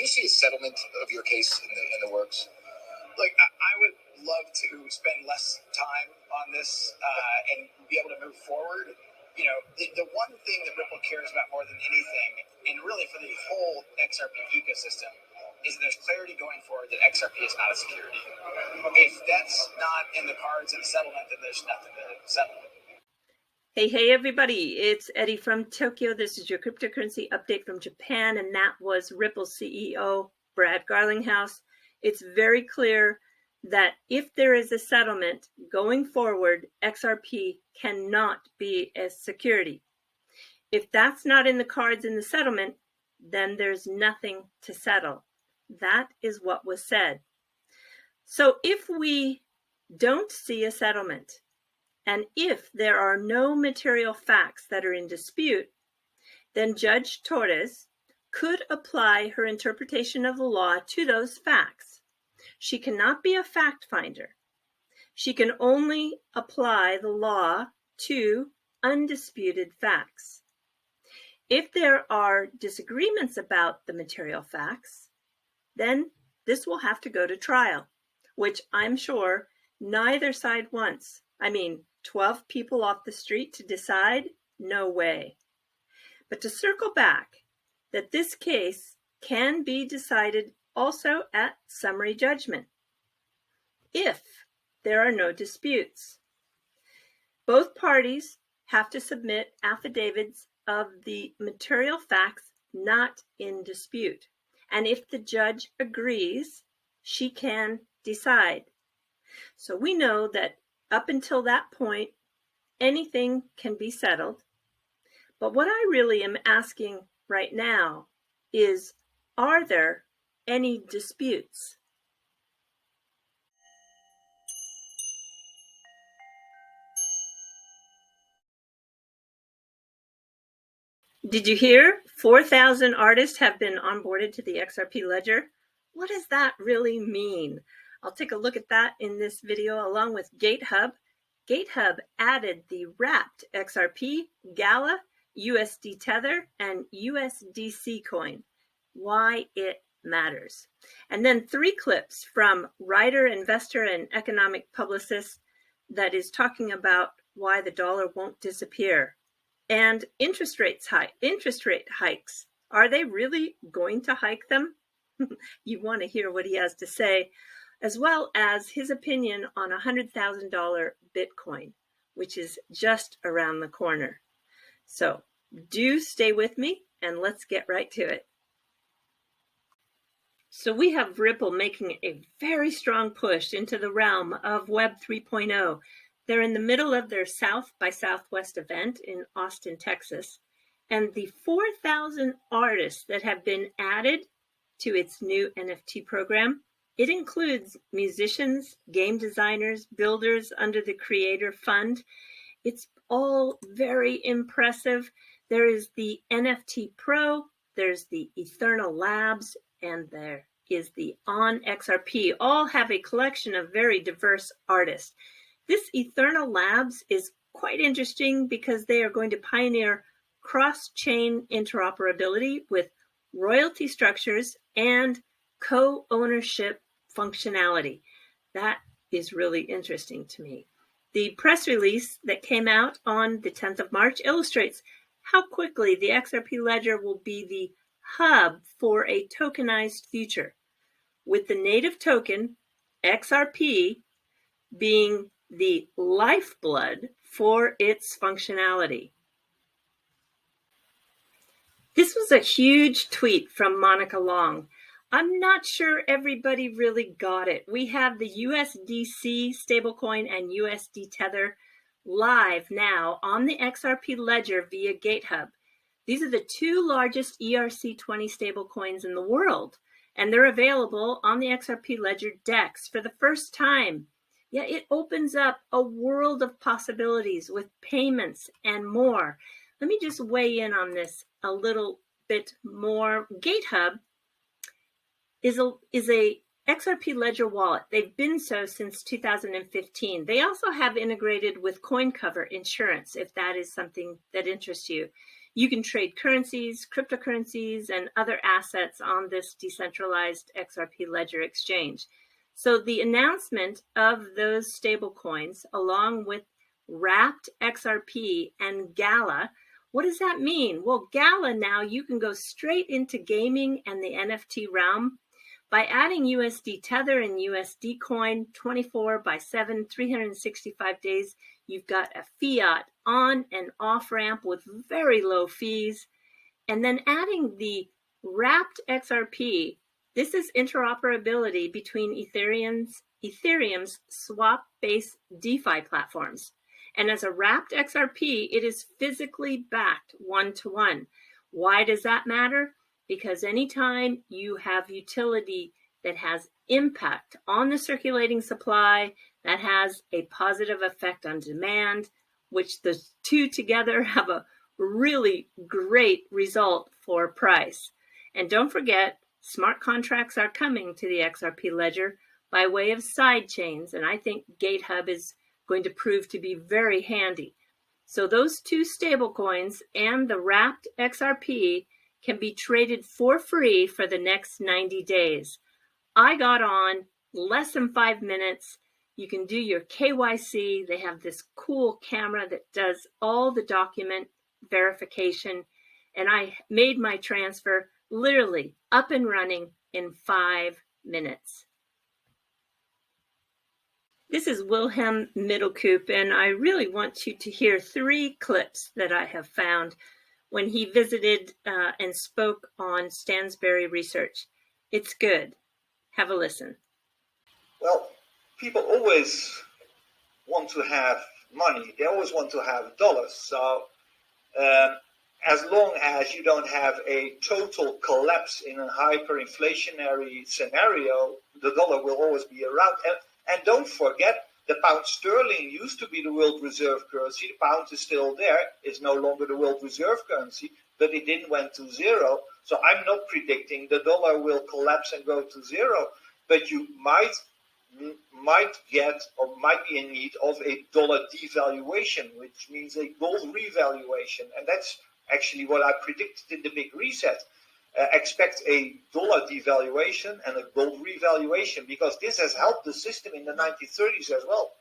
you see a settlement of your case in the works? Look, I would love to spend less time on this and be able to move forward. You know, the one thing that Ripple cares about more than anything, and really for the whole XRP ecosystem, is that there's clarity going forward that XRP is not a security. If that's not in the cards in the settlement, then there's nothing to settle. Hey, everybody. It's Eddie from Tokyo. This is your cryptocurrency update from Japan, and that was Ripple CEO Brad Garlinghouse. It's very clear that if there is a settlement going forward, XRP cannot be a security. If that's not in the cards in the settlement, then there's nothing to settle. That is what was said. So if we don't see a settlement, and if there are no material facts that are in dispute, then Judge Torres could apply her interpretation of the law to those facts. She cannot be a fact finder. She can only apply the law to undisputed facts. If there are disagreements about the material facts, then this will have to go to trial, which I'm sure neither side wants. 12 people off the street to decide? No way. But to circle back, that this case can be decided also at summary judgment if there are no disputes. Both parties have to submit affidavits of the material facts not in dispute. And if the judge agrees, she can decide. So we know that up until that point, anything can be settled. But what I really am asking right now is, are there any disputes? Did you hear? 4,000 artists have been onboarded to the XRP Ledger. What does that really mean? I'll take a look at that in this video along with Gatehub. Gatehub added the wrapped XRP, GALA, USD Tether, and USDC coin. Why it matters. And then 3 clips from writer, investor, and economic publicist that is talking about why the dollar won't disappear. And interest rate hikes. Are they really going to hike them? You want to hear what he has to say, as well as his opinion on $100,000 Bitcoin, which is just around the corner. So do stay with me and let's get right to it. So we have Ripple making a very strong push into the realm of Web 3.0. They're in the middle of their South by Southwest event in Austin, Texas, and the 4,000 artists that have been added to its new NFT program, it includes musicians, game designers, builders under the Creator Fund. It's all very impressive. There is the NFT PRO, there's the Ethernal Labs, and there is the onXRP. All have a collection of very diverse artists. This Ethernal Labs is quite interesting because they are going to pioneer cross-chain interoperability with royalty structures and co-ownership functionality. That is really interesting to me. The press release that came out on the 10th of March illustrates how quickly the XRP Ledger will be the hub for a tokenized future, with the native token, XRP, being the lifeblood for its functionality. This was a huge tweet from Monica Long. I'm not sure everybody really got it. We have the USDC stablecoin and USD Tether live now on the XRP Ledger via Gatehub. These are the 2 largest ERC20 stablecoins in the world, and they're available on the XRP Ledger DEX for the first time. Yeah, it opens up a world of possibilities with payments and more. Let me just weigh in on this a little bit more. Gatehub is a XRP Ledger wallet. They've been so since 2015. They also have integrated with CoinCover insurance, if that is something that interests you. You can trade currencies, cryptocurrencies, and other assets on this decentralized XRP Ledger exchange. So the announcement of those stablecoins, along with wrapped XRP and GALA, what does that mean? Well, GALA now, you can go straight into gaming and the NFT realm by adding USD Tether and USD Coin 24/7, 365 days. You've got a fiat on and off ramp with very low fees. And then adding the wrapped XRP, this is interoperability between Ethereum's swap-based DeFi platforms. And as a wrapped XRP, it is physically backed one-to-one. Why does that matter? Because anytime you have utility that has impact on the circulating supply, that has a positive effect on demand, which the two together have a really great result for price. And don't forget, smart contracts are coming to the XRP Ledger by way of side chains, and I think Gatehub is going to prove to be very handy. So those two stablecoins and the wrapped XRP can be traded for free for the next 90 days. I got on less than 5 minutes. You can do your KYC. They have this cool camera that does all the document verification. And I made my transfer literally up and running in 5 minutes. This is Wilhelm Middelkoop, and I really want you to hear 3 clips that I have found when he visited and spoke on Stansberry Research. It's good. Have a listen. Well, people always want to have money. They always want to have dollars. So as long as you don't have a total collapse in a hyperinflationary scenario, the dollar will always be around. And don't forget, the pound sterling used to be the world reserve currency. The pound is still there. It's no longer the world reserve currency, but it didn't went to zero. So I'm not predicting the dollar will collapse and go to zero, but you might get or might be in need of a dollar devaluation, which means a gold revaluation. And that's actually what I predicted in the big reset. Expect a dollar devaluation and a gold revaluation, because this has helped the system in the 1930s as well.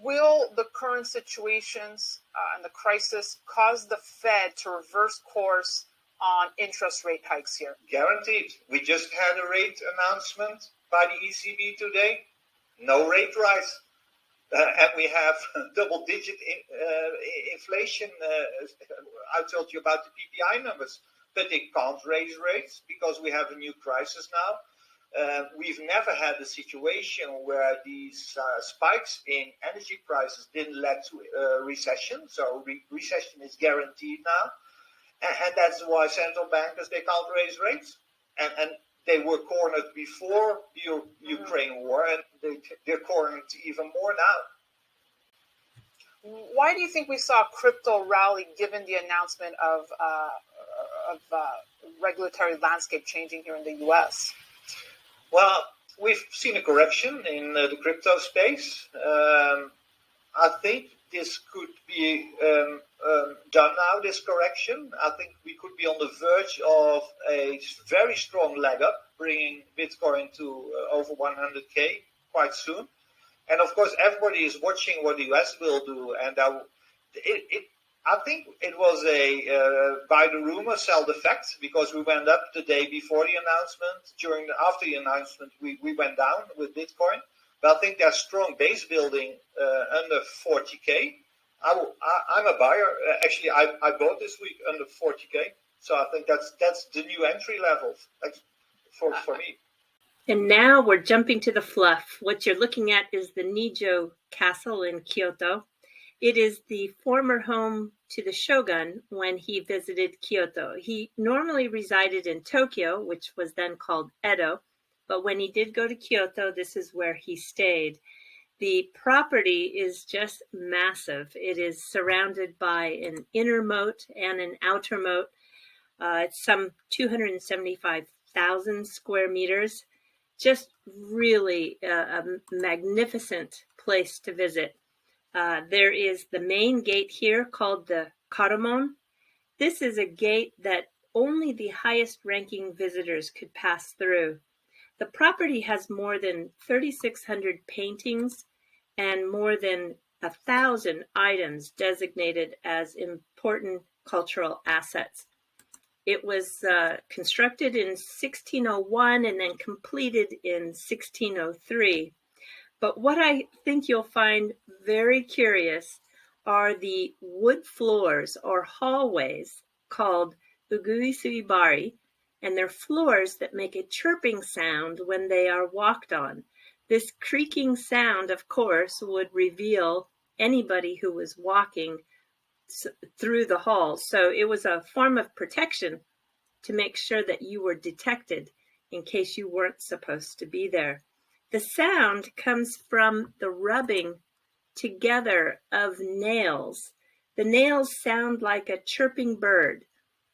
Will the current situations and the crisis cause the Fed to reverse course on interest rate hikes here? Guaranteed. We just had a rate announcement by the ECB today. No rate rise. And we have double-digit inflation. I told you about the PPI numbers. But they can't raise rates because we have a new crisis now. We've never had a situation where these spikes in energy prices didn't lead to recession. So recession is guaranteed now. And that's why central bankers, they can't raise rates. And they were cornered before the Ukraine war, and they're cornered even more now. Why do you think we saw crypto rally given the announcement of regulatory landscape changing here in the U.S.? Well, we've seen a correction in the crypto space. I think this could be done now, this correction. I think we could be on the verge of a very strong leg up, bringing Bitcoin to over 100K quite soon. And of course, everybody is watching what the US will do. And I think it was a buy the rumor, sell the fact, because we went up the day before the announcement. After the announcement, we went down with Bitcoin. But I think there's strong base building under 40K. I'm a buyer. Actually, I bought this week under 40K. So I think that's the new entry level for me. And now we're jumping to the fluff. What you're looking at is the Nijo Castle in Kyoto. It is the former home to the shogun when he visited Kyoto. He normally resided in Tokyo, which was then called Edo. But when he did go to Kyoto, this is where he stayed. The property is just massive. It is surrounded by an inner moat and an outer moat. It's some 275,000 square meters. Just really a magnificent place to visit. There is the main gate here called the Karamon, This is a gate that only the highest ranking visitors could pass through. The property has more than 3,600 paintings and more than 1,000 items designated as important cultural assets. It was constructed in 1601 and then completed in 1603. But what I think you'll find very curious are the wood floors or hallways called uguisuibari, and they're floors that make a chirping sound when they are walked on. This creaking sound, of course, would reveal anybody who was walking through the halls. So it was a form of protection to make sure that you were detected in case you weren't supposed to be there. The sound comes from the rubbing together of nails. The nails sound like a chirping bird,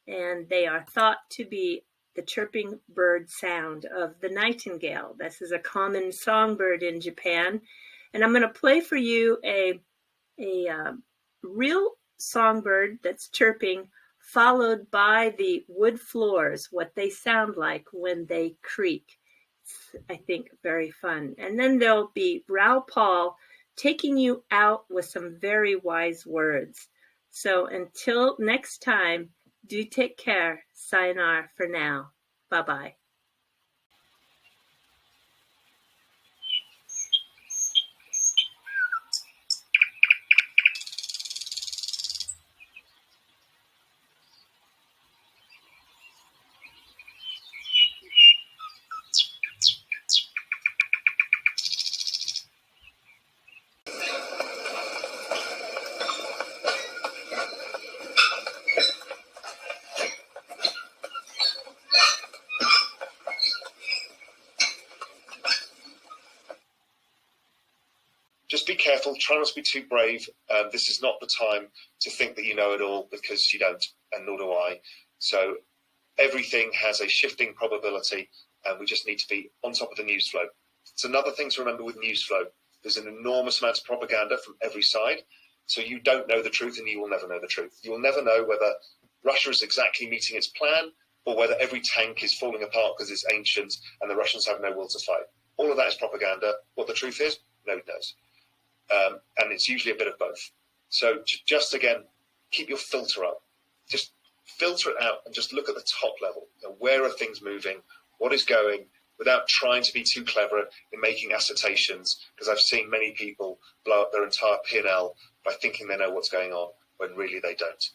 and they are thought to be the chirping bird sound of the nightingale. This is a common songbird in Japan. And I'm going to play for you a real songbird that's chirping, followed by the wood floors, what they sound like when they creak. It's, I think, very fun. And then there'll be Rao Paul taking you out with some very wise words. So until next time, do take care. Sayonara for now. Bye-bye. Just be careful, try not to be too brave. This is not the time to think that you know it all, because you don't, and nor do I. So everything has a shifting probability, and we just need to be on top of the news flow. It's another thing to remember with news flow. There's an enormous amount of propaganda from every side, so you don't know the truth, and you will never know the truth. You will never know whether Russia is exactly meeting its plan, or whether every tank is falling apart because it's ancient and the Russians have no will to fight. All of that is propaganda. What the truth is, nobody knows. And it's usually a bit of both. So just again, keep your filter up. Just filter it out and just look at the top level. You know, where are things moving? What is going? Without trying to be too clever in making assertions, because I've seen many people blow up their entire P&L by thinking they know what's going on when really they don't.